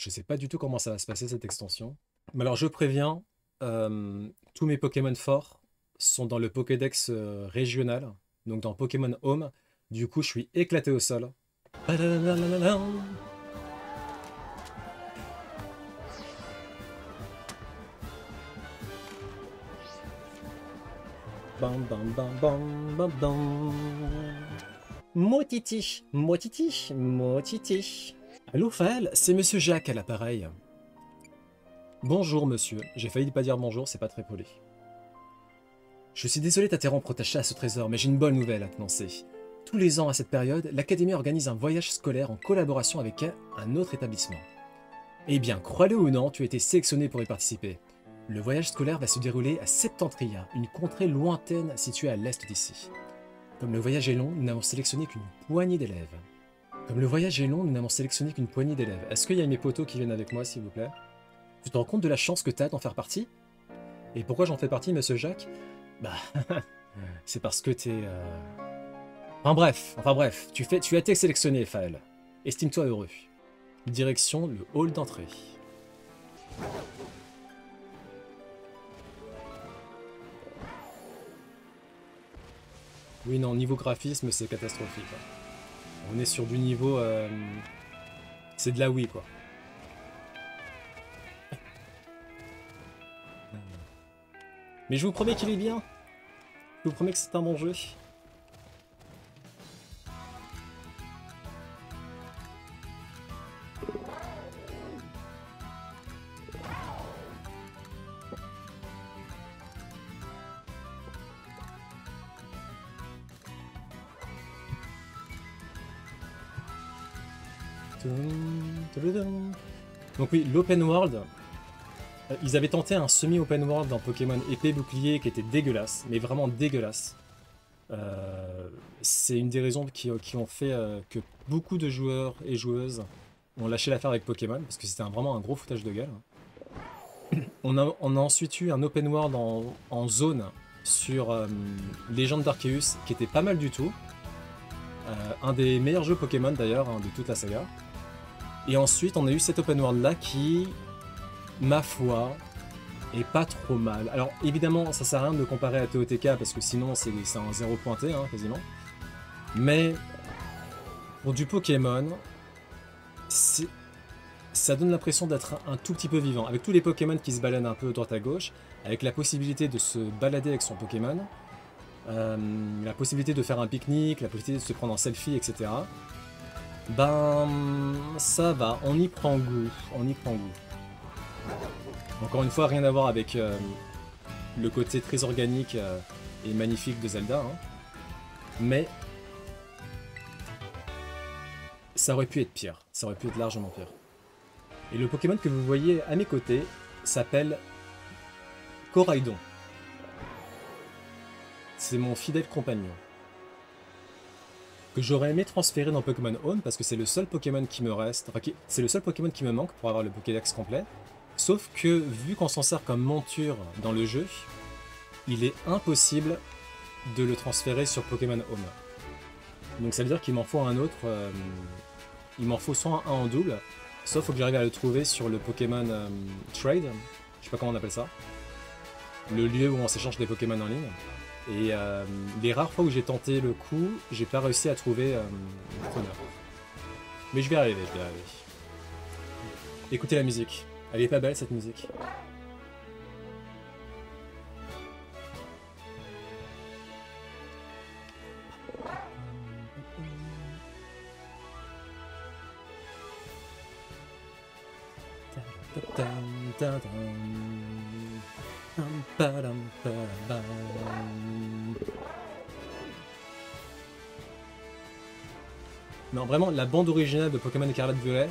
je sais pas du tout comment ça va se passer cette extension. Mais alors je préviens, tous mes Pokémon forts sont dans le Pokédex régional, donc dans Pokémon Home. Du coup, je suis éclaté au sol. Padadadadadam. Bam bam bam bam bam bam. Motiti, motiti, motiti. Allô Faël, c'est Monsieur Jacques à l'appareil. Bonjour monsieur, j'ai failli pas dire bonjour, c'est pas très poli. Je suis désolé d'interrompre ta chasse au trésor, mais j'ai une bonne nouvelle à t'annoncer. Tous les ans à cette période, l'Académie organise un voyage scolaire en collaboration avec un autre établissement. Eh bien, crois-le ou non, tu as été sélectionné pour y participer. Le voyage scolaire va se dérouler à Septentria, une contrée lointaine située à l'est d'ici. Comme le voyage est long, nous n'avons sélectionné qu'une poignée d'élèves. Est-ce qu'il y a mes potos qui viennent avec moi, s'il vous plaît? Tu te rends compte de la chance que t'as d'en faire partie? Et pourquoi j'en fais partie, monsieur Jacques? Bah, c'est parce que t'es... Enfin bref, tu as été sélectionné, Faël. Estime-toi heureux. Direction le hall d'entrée. Oui, non, niveau graphisme, c'est catastrophique. On est sur du niveau... c'est de la Wii, quoi. Mais je vous promets qu'il est bien. Je vous promets que c'est un bon jeu. Donc oui, l'open world, ils avaient tenté un semi-open world dans Pokémon épée bouclier qui était dégueulasse, mais vraiment dégueulasse. C'est une des raisons qui ont fait que beaucoup de joueurs et joueuses ont lâché l'affaire avec Pokémon, parce que c'était vraiment un gros foutage de gueule. On a ensuite eu un open world en zone sur Légende d'Arceus, qui était pas mal du tout. Un des meilleurs jeux Pokémon d'ailleurs, hein, de toute la saga. Et ensuite, on a eu cet open world là qui, ma foi, est pas trop mal. Alors évidemment, ça sert à rien de le comparer à TOTK parce que sinon c'est un zéro pointé, hein, quasiment. Mais pour du Pokémon, ça donne l'impression d'être un tout petit peu vivant. Avec tous les Pokémon qui se baladent un peu droite à gauche, avec la possibilité de se balader avec son Pokémon, la possibilité de faire un pique-nique, la possibilité de se prendre en selfie, etc. Ben, ça va, on y prend goût, Encore une fois, rien à voir avec le côté très organique et magnifique de Zelda, hein. Mais ça aurait pu être pire, ça aurait pu être largement pire. Et le Pokémon que vous voyez à mes côtés s'appelle Koraidon. C'est mon fidèle compagnon. Que j'aurais aimé transférer dans Pokémon Home parce que c'est le seul Pokémon qui me reste, enfin c'est le seul Pokémon qui me manque pour avoir le Pokédex complet. Sauf que vu qu'on s'en sert comme monture dans le jeu, il est impossible de le transférer sur Pokémon Home. Donc ça veut dire qu'il m'en faut un autre, il m'en faut soit un en double, sauf faut que j'arrive à le trouver sur le Pokémon Trade, je sais pas comment on appelle ça, le lieu où on s'échange des Pokémon en ligne. Et les rares fois où j'ai tenté le coup, j'ai pas réussi à trouver le preneur. Mais je vais y arriver, Écoutez la musique. Elle est pas belle cette musique. Non, vraiment, la bande originale de Pokémon Écarlate Violet,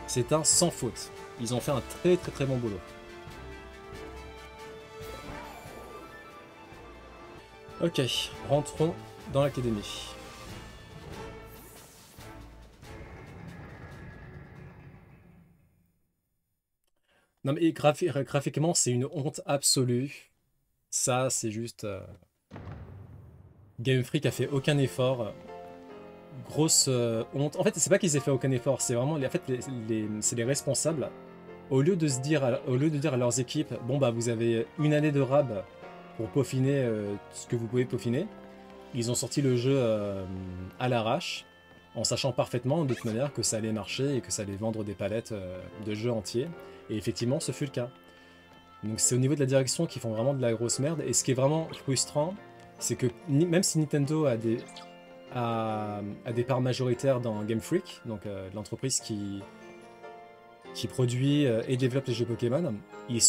c'est un sans faute. Ils ont fait un très bon boulot. Ok, rentrons dans l'académie. Non mais graphiquement, c'est une honte absolue. Ça, c'est juste... Game Freak a fait aucun effort. grosse honte. En fait, c'est pas qu'ils aient fait aucun effort, c'est vraiment en fait, c'est les responsables. Au lieu de se dire, au lieu de dire à leurs équipes, bon bah vous avez une année de rab pour peaufiner ce que vous pouvez peaufiner, ils ont sorti le jeu à l'arrache, en sachant parfaitement de toute manière que ça allait marcher et que ça allait vendre des palettes de jeux entiers. Et effectivement, ce fut le cas. Donc c'est au niveau de la direction qu'ils font vraiment de la grosse merde. Et ce qui est vraiment frustrant, c'est que même si Nintendo a des parts majoritaires dans Game Freak, donc l'entreprise qui produit et développe les jeux Pokémon, ils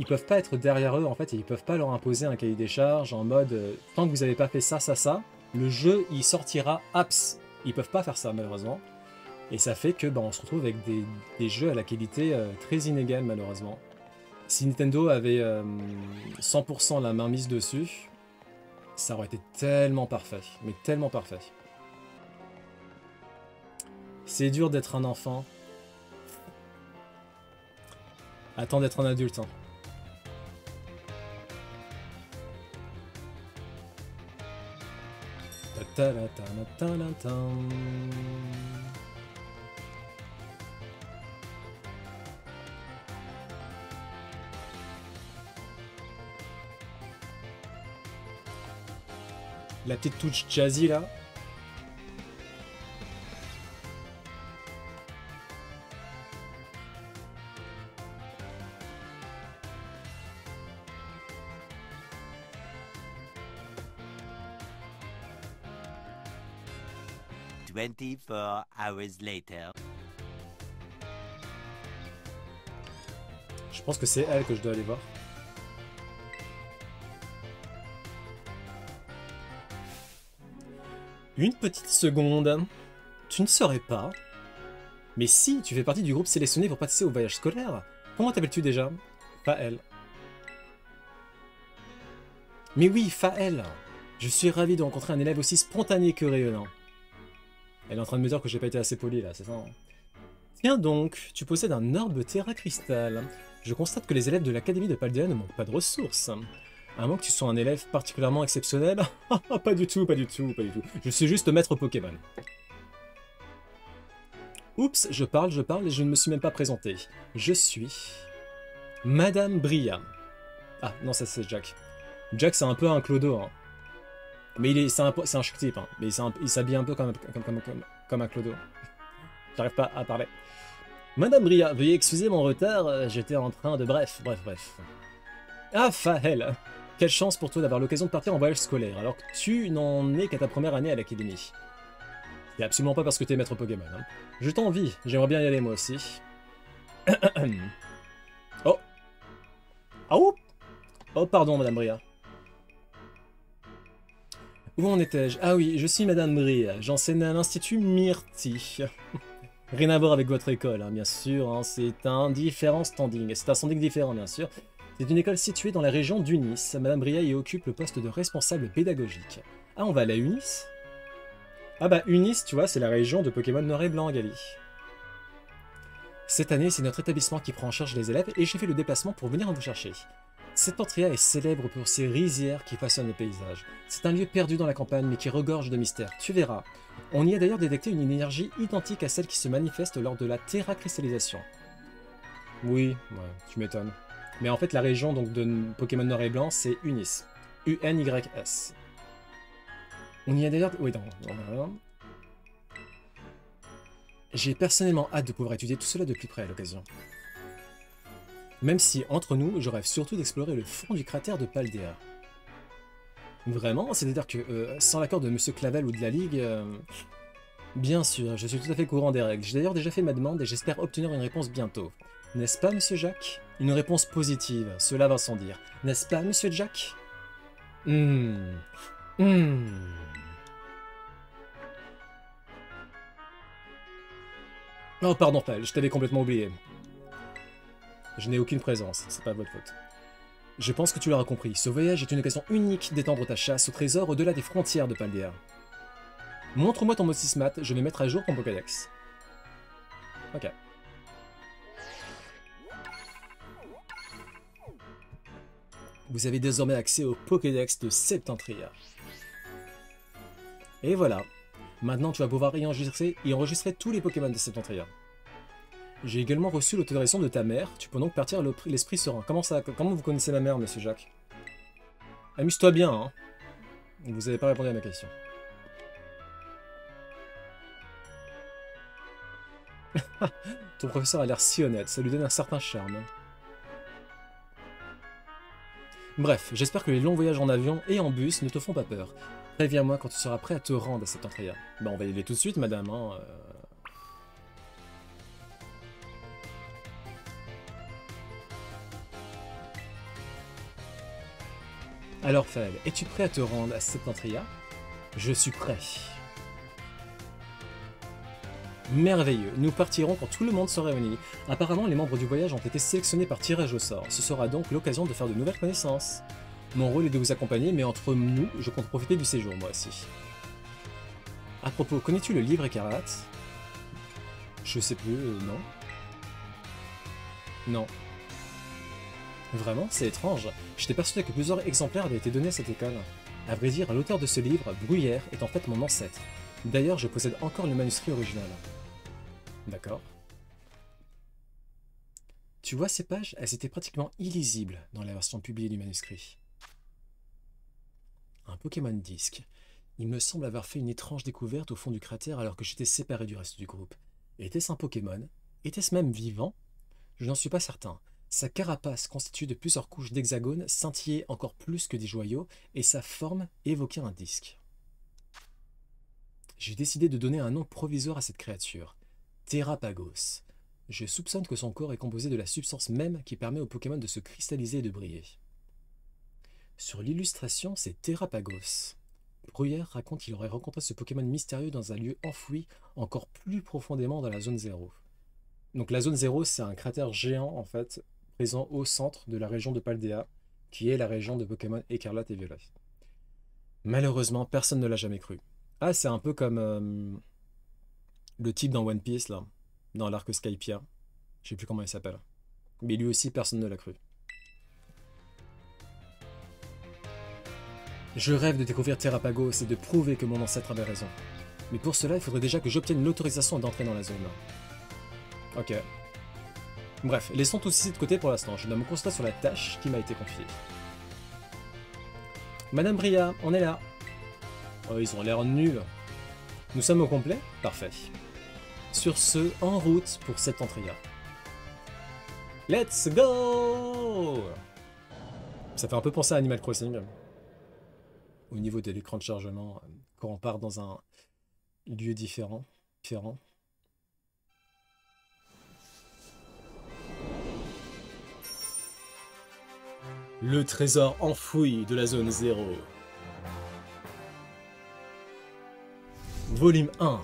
peuvent pas être derrière eux en fait, et ils peuvent pas leur imposer un cahier des charges en mode tant que vous avez pas fait ça, le jeu il sortira apps. Ils peuvent pas faire ça malheureusement, et ça fait que on se retrouve avec des jeux à la qualité très inégale malheureusement. Si Nintendo avait 100% la main mise dessus, ça aurait été tellement parfait, mais tellement parfait. C'est dur d'être un enfant. Attends d'être un adulte. Hein. La petite touche jazzy là. Hours later. Je pense que c'est elle que je dois aller voir. Une petite seconde. Tu ne saurais pas. Mais si, tu fais partie du groupe sélectionné pour participer au voyage scolaire. Comment t'appelles-tu déjà? Faël. Mais oui, Faël. Je suis ravi de rencontrer un élève aussi spontané que rayonnant. Elle est en train de me dire que j'ai pas été assez poli là, c'est ça hein. Tiens donc, tu possèdes un orbe Terra Cristal. Je constate que les élèves de l'Académie de Paldea ne manquent pas de ressources. À moins que tu sois un élève particulièrement exceptionnel. Pas du tout, pas du tout, pas du tout. Je suis juste maître Pokémon. Oups, je parle et je ne me suis même pas présenté. Je suis... Madame Bria. Ah, non, ça c'est Jack. Jack, c'est un peu un clodo, hein. Mais c'est un chic type, hein. Mais il s'habille un peu comme un clodo. J'arrive pas à parler. Madame Bria, veuillez excuser mon retard, j'étais en train de... Bref. Ah, Faël. Quelle chance pour toi d'avoir l'occasion de partir en voyage scolaire, alors que tu n'en es qu'à ta première année à l'académie. C'est absolument pas parce que t'es maître Pokémon. Hein. Je t'envie, j'aimerais bien y aller moi aussi. Oh. Oh. Oh, pardon, Madame Bria. Où en étais-je? Ah oui, je suis Madame Bria, j'enseigne à l'Institut Myrtille. Rien à voir avec votre école, hein, bien sûr, hein, c'est un différent standing. C'est un standing différent, bien sûr. C'est une école située dans la région d'Unis. Madame Bria y occupe le poste de responsable pédagogique. Ah, on va aller à Unis? Ah bah, Unis, tu vois, c'est la région de Pokémon Noir et Blanc, Gali. Cette année, c'est notre établissement qui prend en charge les élèves et j'ai fait le déplacement pour venir vous chercher. Cette portria est célèbre pour ses rizières qui façonnent le paysage. C'est un lieu perdu dans la campagne mais qui regorge de mystères, tu verras. On y a d'ailleurs détecté une énergie identique à celle qui se manifeste lors de la terracristallisation. Oui, ouais, tu m'étonnes. Mais en fait la région donc, de Pokémon Noir et Blanc c'est Unis. U-N-Y-S. On y a d'ailleurs... Oui, non. J'ai personnellement hâte de pouvoir étudier tout cela de plus près à l'occasion. Même si, entre nous, je rêve surtout d'explorer le fond du cratère de Paldea. Vraiment? C'est-à-dire que, sans l'accord de Monsieur Clavel ou de la Ligue... Bien sûr, je suis tout à fait courant des règles. J'ai d'ailleurs déjà fait ma demande et j'espère obtenir une réponse bientôt. N'est-ce pas, Monsieur Jack? Une réponse positive, cela va sans dire. N'est-ce pas, Monsieur Jack? Oh, pardon, Pal, je t'avais complètement oublié. Je n'ai aucune présence, c'est pas votre faute. Je pense que tu l'auras compris, ce voyage est une occasion unique d'étendre ta chasse au trésor au-delà des frontières de Paldea. Montre-moi ton mot Sismat, je vais mettre à jour ton Pokédex. Ok. Vous avez désormais accès au Pokédex de Septentria. Et voilà. Maintenant, tu vas pouvoir y enregistrer tous les Pokémon de Septentria. J'ai également reçu l'autorisation de ta mère, tu peux donc partir l'esprit serein. Comment vous connaissez ma mère, monsieur Jacques? Amuse-toi bien, hein. Vous n'avez pas répondu à ma question. Ton professeur a l'air si honnête, ça lui donne un certain charme. Bref, j'espère que les longs voyages en avion et en bus ne te font pas peur. Préviens-moi quand tu seras prêt à te rendre à Septentria. Bah on va y aller tout de suite, madame, hein. Alors Fel, es-tu prêt à te rendre à Septentria? Je suis prêt. Merveilleux, nous partirons quand tout le monde sera réuni. Apparemment, les membres du voyage ont été sélectionnés par tirage au sort. Ce sera donc l'occasion de faire de nouvelles connaissances. Mon rôle est de vous accompagner, mais entre nous, je compte profiter du séjour, moi aussi. À propos, connais-tu le livre écarlate? Je sais plus, non. Non. Vraiment, c'est étrange. J'étais persuadé que plusieurs exemplaires avaient été donnés à cette école. À vrai dire, l'auteur de ce livre, Bruyère, est en fait mon ancêtre. D'ailleurs, je possède encore le manuscrit original. D'accord. Tu vois ces pages? Elles étaient pratiquement illisibles dans la version publiée du manuscrit. Un Pokémon disque. Il me semble avoir fait une étrange découverte au fond du cratère alors que j'étais séparé du reste du groupe. Était-ce un Pokémon? Était-ce même vivant? Je n'en suis pas certain. Sa carapace, constituée de plusieurs couches d'hexagones, scintillait encore plus que des joyaux, et sa forme évoquait un disque. J'ai décidé de donner un nom provisoire à cette créature, Terrapagos. Je soupçonne que son corps est composé de la substance même qui permet aux Pokémon de se cristalliser et de briller. Sur l'illustration, c'est Terrapagos. Bruyère raconte qu'il aurait rencontré ce Pokémon mystérieux dans un lieu enfoui encore plus profondément dans la zone 0. Donc la zone 0, c'est un cratère géant en fait, présent au centre de la région de Paldea, qui est la région de Pokémon Écarlate et Violet. Malheureusement, personne ne l'a jamais cru. Ah, c'est un peu comme le type dans One Piece, là, dans l'arc Skypiea. Je sais plus comment il s'appelle. Mais lui aussi, personne ne l'a cru. Je rêve de découvrir Terrapagos et de prouver que mon ancêtre avait raison. Mais pour cela, il faudrait déjà que j'obtienne l'autorisation d'entrer dans la zone. Ok. Bref, laissons tout ceci de côté pour l'instant. Je dois me concentrer sur la tâche qui m'a été confiée. Madame Bria, on est là. Oh, ils ont l'air nuls. Nous sommes au complet? Parfait. Sur ce, en route pour Septentria. Let's go! Ça fait un peu penser à Animal Crossing. Au niveau de l'écran de chargement, quand on part dans un lieu différent. Le trésor enfoui de la zone 0. Volume 1.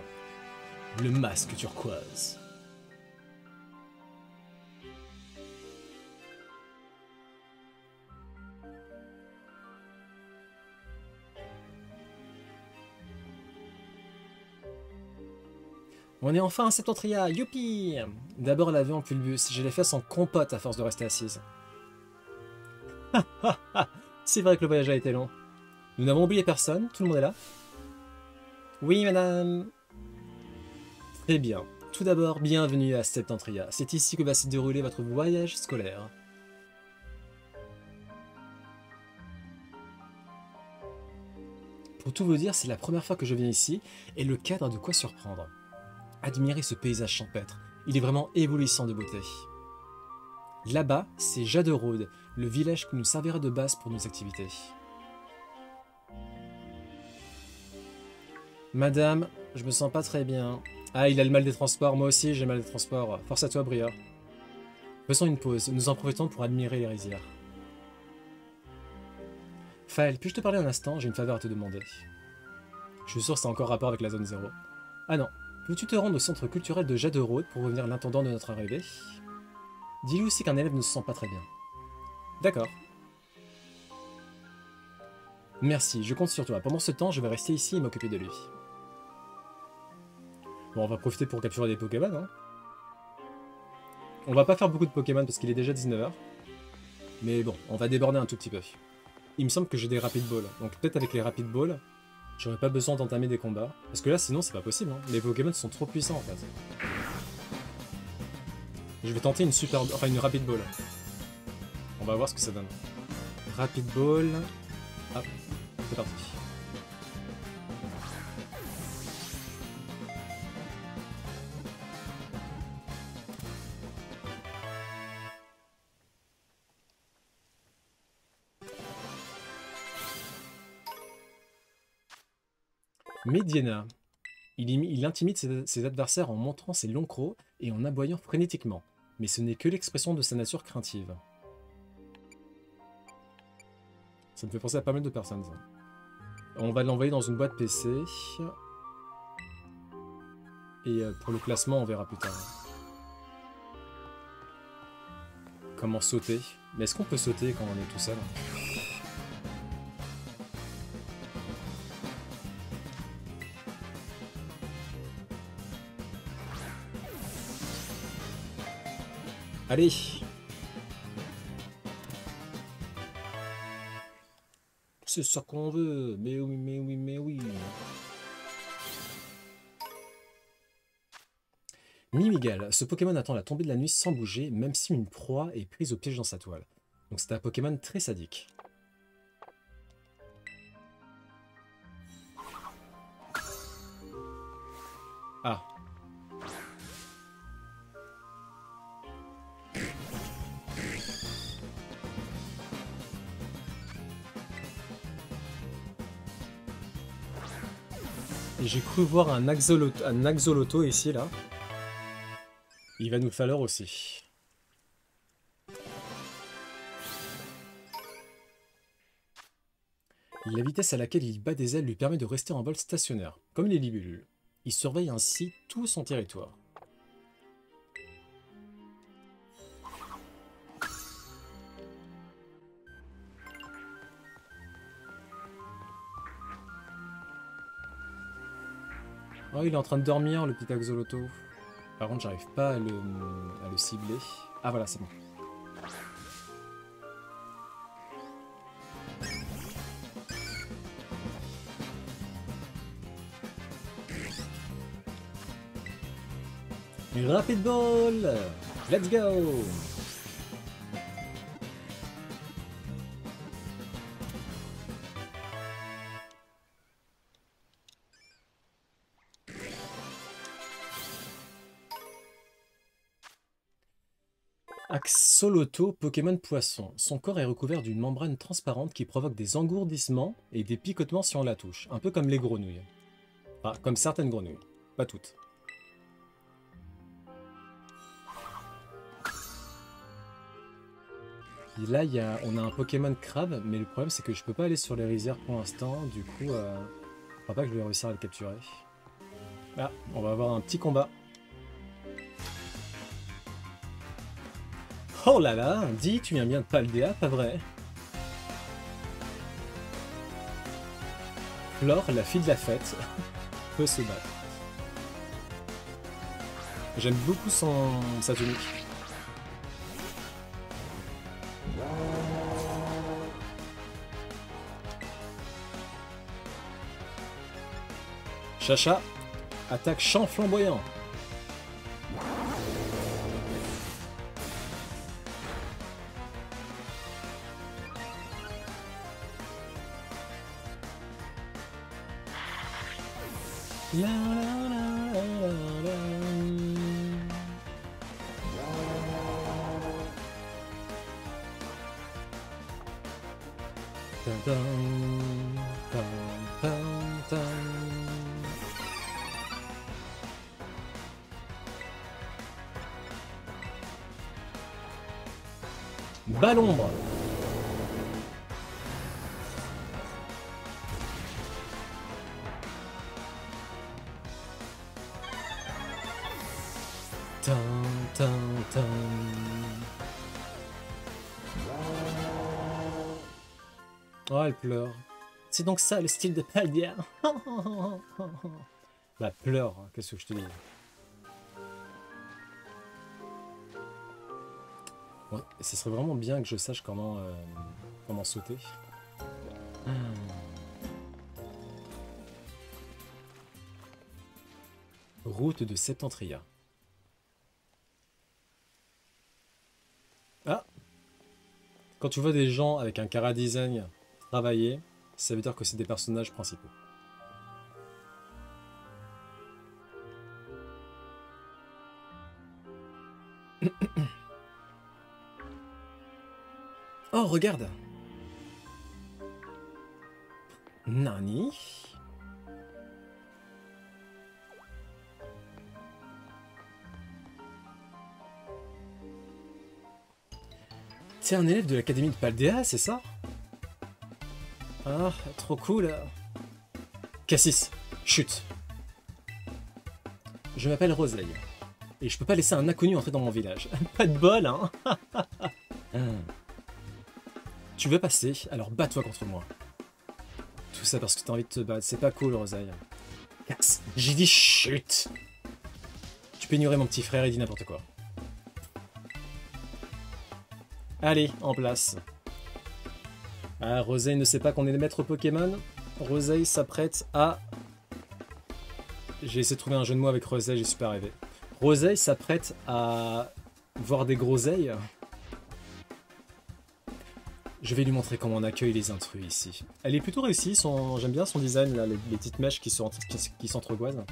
Le masque turquoise. On est enfin à Septentria, youpi! D'abord l'avion puis le bus, j'ai les fesses en compote à force de rester assise. C'est vrai que le voyage a été long. Nous n'avons oublié personne, tout le monde est là? Oui, madame. Très bien. Tout d'abord, bienvenue à Septentria. C'est ici que va se dérouler votre voyage scolaire. Pour tout vous dire, c'est la première fois que je viens ici, et le cadre a de quoi surprendre. Admirez ce paysage champêtre, il est vraiment éblouissant de beauté. Là-bas, c'est Jaderode, le village qui nous servira de base pour nos activités. Madame, je me sens pas très bien. Ah, il a le mal des transports, moi aussi j'ai le mal des transports. Force à toi, Bria. Faisons une pause, nous en profitons pour admirer les rizières. Faël, puis-je te parler un instant? J'ai une faveur à te demander. Je suis sûr que c'est encore rapport avec la zone 0. Ah non, peux-tu te rendre au centre culturel de Jaderode pour revenir l'intendant de notre arrivée? Dis-lui aussi qu'un élève ne se sent pas très bien. D'accord. Merci, je compte sur toi. Pendant ce temps, je vais rester ici et m'occuper de lui. Bon, on va profiter pour capturer des Pokémon, hein. On va pas faire beaucoup de Pokémon parce qu'il est déjà 19 h. Mais bon, on va déborder un tout petit peu. Il me semble que j'ai des Rapid Balls. Donc peut-être avec les Rapid Balls, J'aurais pas besoin d'entamer des combats. Parce que là, sinon, c'est pas possible. Hein. Les Pokémon sont trop puissants, en fait. Je vais tenter une super... Enfin, une Rapid Ball. On va voir ce que ça donne. Rapid Ball... Hop, c'est parti. Mediana. Il intimide ses adversaires en montrant ses longs crocs et en aboyant frénétiquement. Mais ce n'est que l'expression de sa nature craintive. Ça me fait penser à pas mal de personnes, ça. On va l'envoyer dans une boîte PC. Et pour le classement, on verra plus tard. Comment sauter? Mais est-ce qu'on peut sauter quand on est tout seul? Allez! C'est ça qu'on veut! Mais oui, mais oui, mais oui! Mimigal. Ce Pokémon attend la tombée de la nuit sans bouger, même si une proie est prise au piège dans sa toile. Donc c'est un Pokémon très sadique. Ah. Et j'ai cru voir un Axoloto ici, là. Il va nous le falloir aussi. La vitesse à laquelle il bat des ailes lui permet de rester en vol stationnaire, comme les libellules. Il surveille ainsi tout son territoire. Oh, il est en train de dormir, le petit Axoloto. Par contre, j'arrive pas à le cibler. Ah voilà, c'est bon. Rapid Ball! Let's go! Axoloto, Pokémon poisson. Son corps est recouvert d'une membrane transparente qui provoque des engourdissements et des picotements si on la touche. Un peu comme les grenouilles. Enfin, comme certaines grenouilles. Pas toutes. Et là, on a un Pokémon crabe, mais le problème c'est que je peux pas aller sur les rizières pour l'instant. Du coup, je crois pas que je vais réussir à le capturer. Ah, on va avoir un petit combat. Oh là là, dis, tu viens bien de Paldea, pas vrai? Flore, la fille de la fête, peut se battre. J'aime beaucoup sa tunique. Chacha, attaque champ flamboyant. La, la, la, la, la. Dun, dun, dun, dun, dun. Balombre. Dun, dun, dun. Oh, elle pleure. C'est donc ça le style de Paldea. Bah pleure, hein, qu'est-ce que je te dis. Ouais, ce serait vraiment bien que je sache comment sauter. Route de Septentria. Ah! Quand tu vois des gens avec un chara-design travailler, ça veut dire que c'est des personnages principaux. Oh, regarde! Nani? T'es un élève de l'académie de Paldea, c'est ça? Ah, trop cool. Cassis, chut. Je m'appelle Roseille. Et je peux pas laisser un inconnu entrer dans mon village. Pas de bol, hein? Tu veux passer, alors bats-toi contre moi. Tout ça parce que t'as envie de te battre. C'est pas cool, Roseille. Casse. J'ai dit chut. Tu peux ignorer mon petit frère et dire n'importe quoi. Allez, en place. Ah, Roseille ne sait pas qu'on est les maîtres Pokémon. Roseille s'apprête à... J'ai essayé de trouver un jeu de mots avec Roseille, j'ai super rêvé. Roseille s'apprête à voir des groseilles. Je vais lui montrer comment on accueille les intrus ici. Elle est plutôt réussie, j'aime bien son design, là, les petites mèches qui s'entrecroisent.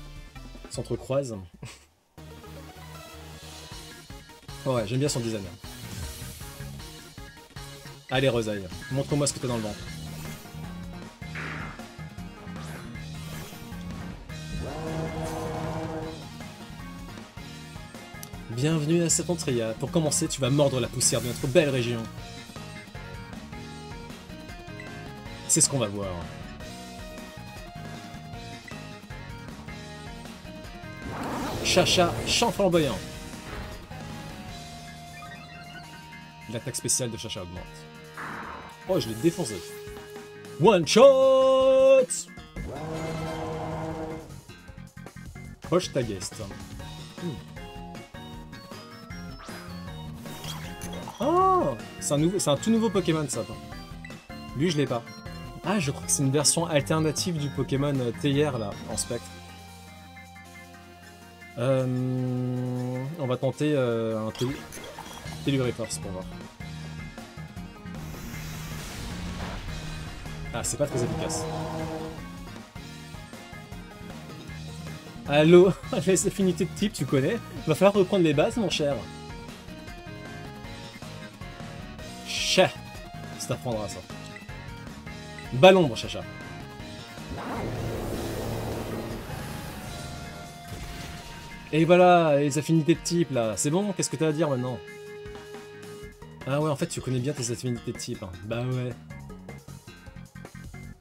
Ouais, j'aime bien son design. Allez, Roseille, montre-moi ce que t'as dans le ventre. Bienvenue à Septentria. Pour commencer, tu vas mordre la poussière de notre belle région. C'est ce qu'on va voir. Chacha, champ flamboyant. L'attaque spéciale de Chacha augmente. Oh, je l'ai défoncé. One shot! Poche ta guest. Oh! C'est un tout nouveau Pokémon, ça. Lui, je l'ai pas. Ah, je crois que c'est une version alternative du Pokémon Théière, là, en spectre. On va tenter un Telluriforce pour voir. Ah, c'est pas très efficace. Allo, les affinités de type, tu connais? Va falloir reprendre les bases, mon cher. Chah, ça t'apprendra ça. Ballon, mon chacha. Et voilà, les affinités de type, là. C'est bon? Qu'est-ce que t'as à dire maintenant? Ah ouais, en fait, tu connais bien tes affinités de type. Hein. Bah ouais.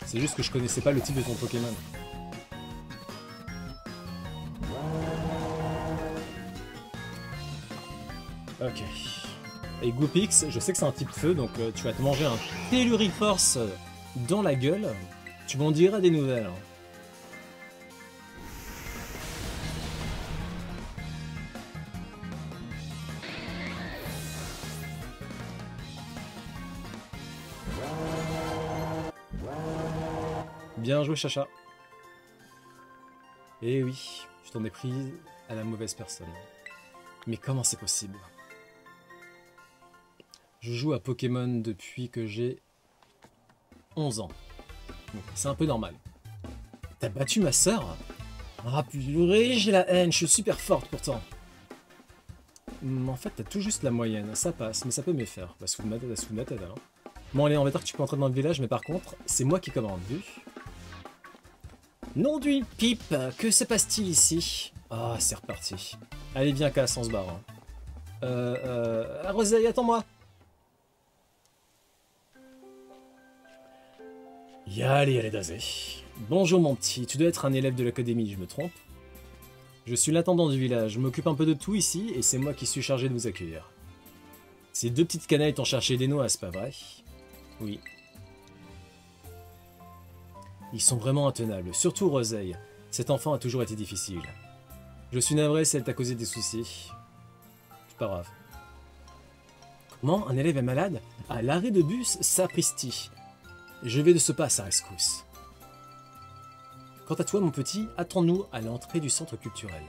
C'est juste que je connaissais pas le type de ton Pokémon. Ok. Et Goopix, je sais que c'est un type feu, donc tu vas te manger un Telluriforce dans la gueule. Tu m'en diras des nouvelles. Bien joué, Chacha. Eh oui, je t'en ai pris à la mauvaise personne. Mais comment c'est possible? Je joue à Pokémon depuis que j'ai 11 ans. C'est un peu normal. T'as battu ma sœur? Ah purée, j'ai la haine, je suis super forte pourtant. En fait, t'as tout juste la moyenne, ça passe, mais ça peut mieux faire. Bah, sous de ma tête, alors. Bon allez, on va dire que tu peux entrer dans le village, mais par contre, c'est moi qui commande, vu. Nom d'une pipe, que se passe-t-il ici? Ah, c'est reparti. Allez, viens, casse, on se barre. Roseille, attends-moi. Allez, dazé. Bonjour mon petit, tu dois être un élève de l'académie, je me trompe? Je suis l'intendant du village, je m'occupe un peu de tout ici, et c'est moi qui suis chargé de vous accueillir. Ces deux petites canailles t'ont cherché des noix, c'est pas vrai? Oui. Ils sont vraiment intenables, surtout Roseille. Cet enfant a toujours été difficile. Je suis navré si elle t'a causé des soucis. C'est pas grave. Comment? Un élève est malade? À l'arrêt de bus, sapristi. Je vais de ce pas à sa rescousse. Quant à toi, mon petit, attends-nous à l'entrée du centre culturel.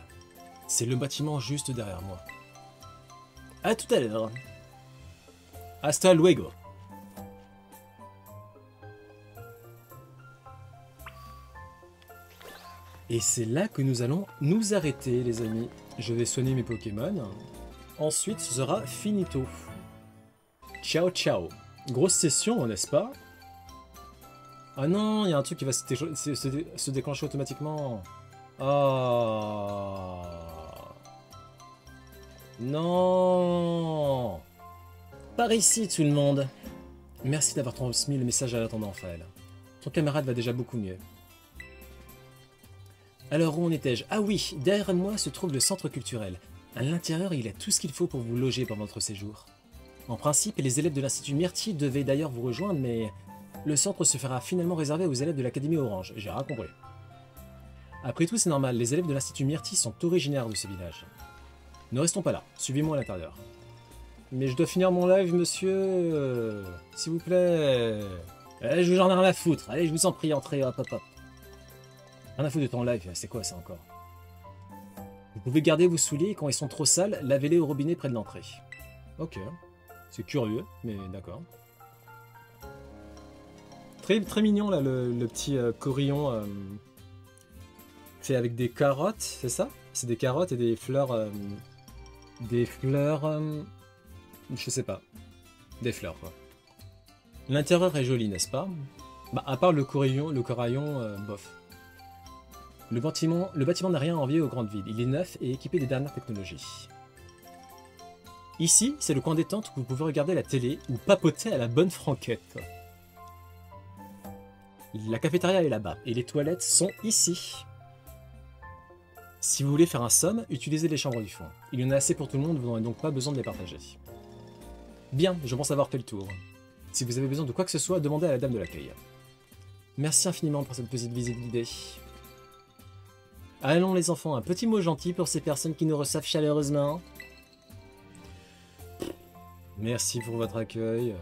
C'est le bâtiment juste derrière moi. À tout à l'heure. Hasta luego. Et c'est là que nous allons nous arrêter, les amis. Je vais soigner mes Pokémon. Ensuite, ce sera finito. Ciao, ciao. Grosse session, n'est-ce pas? Ah non, il y a un truc qui va se déclencher automatiquement. Ah. Non. Par ici, tout le monde. Merci d'avoir transmis le message à l'intendant, Faël. Ton camarade va déjà beaucoup mieux. Alors, où en étais-je? Ah oui, derrière moi se trouve le centre culturel. À l'intérieur, il y a tout ce qu'il faut pour vous loger pendant votre séjour. En principe, les élèves de l'Institut Myrtille devaient d'ailleurs vous rejoindre, mais le centre se fera finalement réservé aux élèves de l'Académie Orange, j'ai rien compris. Après tout, c'est normal, les élèves de l'Institut Myrtille sont originaires de ce village. Ne restons pas là, suivez-moi à l'intérieur. Mais je dois finir mon live, monsieur. S'il vous plaît. Allez, j'en ai rien à foutre. Allez, je vous en prie, entrez, hop, hop, hop. Rien à foutre de ton live, c'est quoi ça encore? Vous pouvez garder vos souliers et quand ils sont trop sales, lavez-les au robinet près de l'entrée. Ok. C'est curieux, mais d'accord. Très, très mignon, là, le petit corillon fait avec des carottes, c'est ça? C'est des carottes et des fleurs... je sais pas. Des fleurs, quoi. L'intérieur est joli, n'est-ce pas? Bah, à part le coraillon, bof. Le bâtiment n'a rien à envier aux grandes villes. Il est neuf et équipé des dernières technologies. Ici, c'est le coin détente où vous pouvez regarder la télé ou papoter à la bonne franquette. La cafétéria est là-bas et les toilettes sont ici. Si vous voulez faire un somme, utilisez les chambres du fond. Il y en a assez pour tout le monde, vous n'aurez donc pas besoin de les partager. Bien, je pense avoir fait le tour. Si vous avez besoin de quoi que ce soit, demandez à la dame de l'accueil. Merci infiniment pour cette petite visite guidée. Allons les enfants, un petit mot gentil pour ces personnes qui nous reçoivent chaleureusement. Merci pour votre accueil,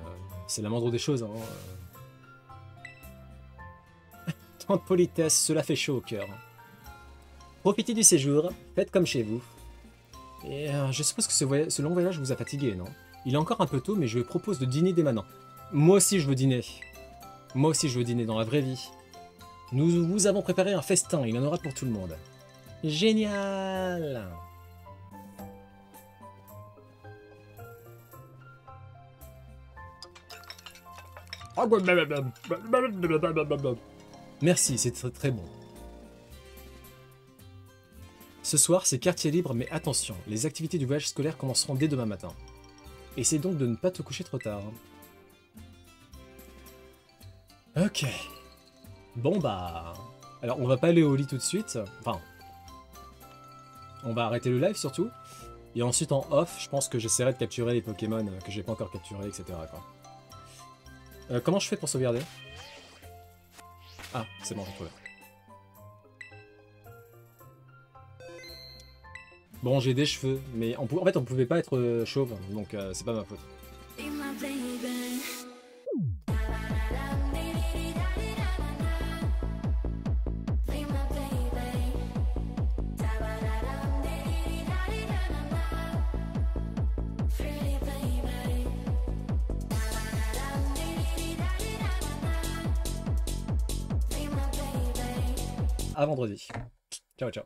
c'est la moindre des choses. Hein. Tant de politesse, cela fait chaud au cœur. Profitez du séjour, faites comme chez vous. Et je suppose que ce long voyage vous a fatigué, non? Il est encore un peu tôt, mais je vous propose de dîner dès maintenant. Moi aussi je veux dîner. Moi aussi je veux dîner dans la vraie vie. Nous vous avons préparé un festin, il y en aura pour tout le monde. Génial! Merci, c'est très, très bon. Ce soir, c'est quartier libre, mais attention, les activités du voyage scolaire commenceront dès demain matin. Essaie donc de ne pas te coucher trop tard. Ok. Bon bah... Alors, on va pas aller au lit tout de suite. Enfin... On va arrêter le live surtout. Et ensuite, en off, je pense que j'essaierai de capturer les Pokémon que j'ai pas encore capturés, etc. Quoi. Comment je fais pour sauvegarder? Ah, c'est bon, j'ai trouvé. Bon, j'ai des cheveux, mais en fait, on pouvait pas être chauve, donc c'est pas ma faute. À vendredi. Ciao, ciao.